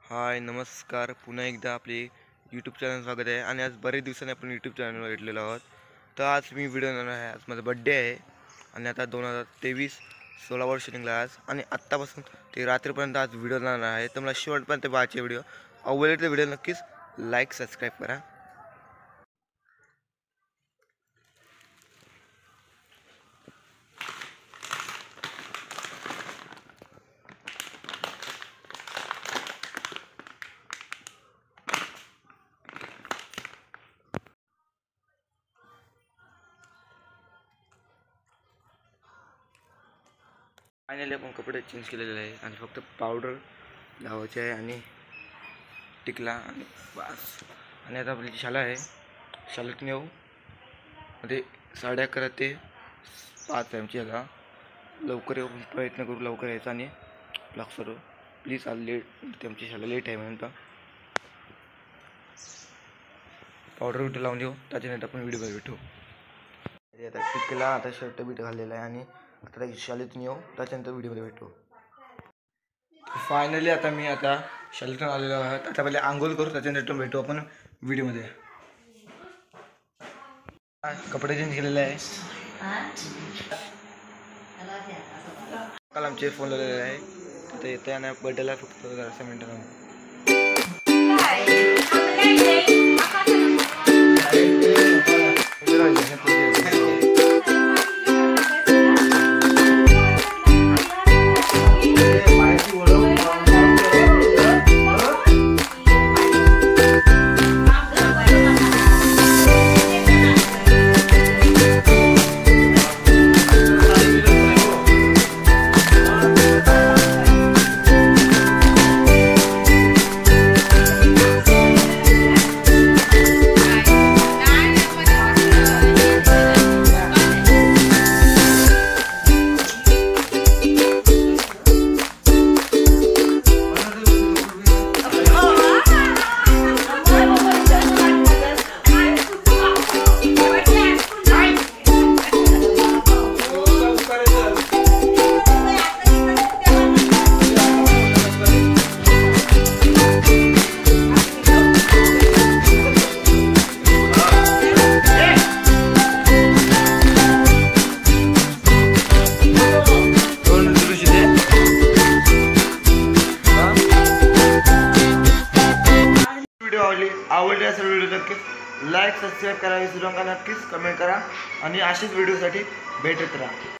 हाय नमस्कार, पुन्हा एकदा आपले यूट्यूब चॅनल स्वागत आहे. आणि आज बरेच दिवसांनी आपण यूट्यूब चॅनलवर भेटलेलो आहोत. तर आज मी व्हिडिओ बनवणार आहे. आज माझा बड्डे आहे आणि आता 2023 16 वर्ष निघाला आज. आणि आत्तापासून ते रात्रीपर्यंत आज व्हिडिओ बनवणार आहे. तर मला शेवटपर्यंत पाहायचे व्हिडिओ आवडले तर व्हिडिओ नक्कीच लाईक सबस्क्राईब करा. फायनली आपण कपडे चेंज केलेले आहे आणि फक्त पावडर लावायचे आहे आणि टिकला आणि बस. आणि आता आपली शाळा आहे, शाळेतून येऊ मध्ये 11:30 ते 5 आहे आमची. आता लवकर येऊ प्रयत्न करू, लवकर यायचा आणि ब्लॉग करू प्लीज. आज लेट आमची शाळा लेट आहे म्हणून पावडर बिट लावून देऊ, त्याच्यानंतर आपण व्हिडिओ भेटू. आता टिकला, आता शर्ट बीट घाललेला आहे आणि आता शाळेतून येऊ, त्याच्यानंतर व्हिडिओमध्ये भेटू. फायनली आता मी शाळेतून आलेलो आहोत. आता पहिले आंघोळ करू, त्याच्यानंतर भेटू आपण व्हिडिओमध्ये. कपडे चेंज केलेले आहे. काल आमचे फोन लावलेले आहे, आता येते आणि बर्थडेला फक्त 10 मिनिटं. आवडले असेल व्हिडिओ नक्कीच लाईक सबस्क्राईब करा, विसरू नका. नक्कीच कमेंट करा आणि असेच व्हिडिओसाठी भेटत राहा.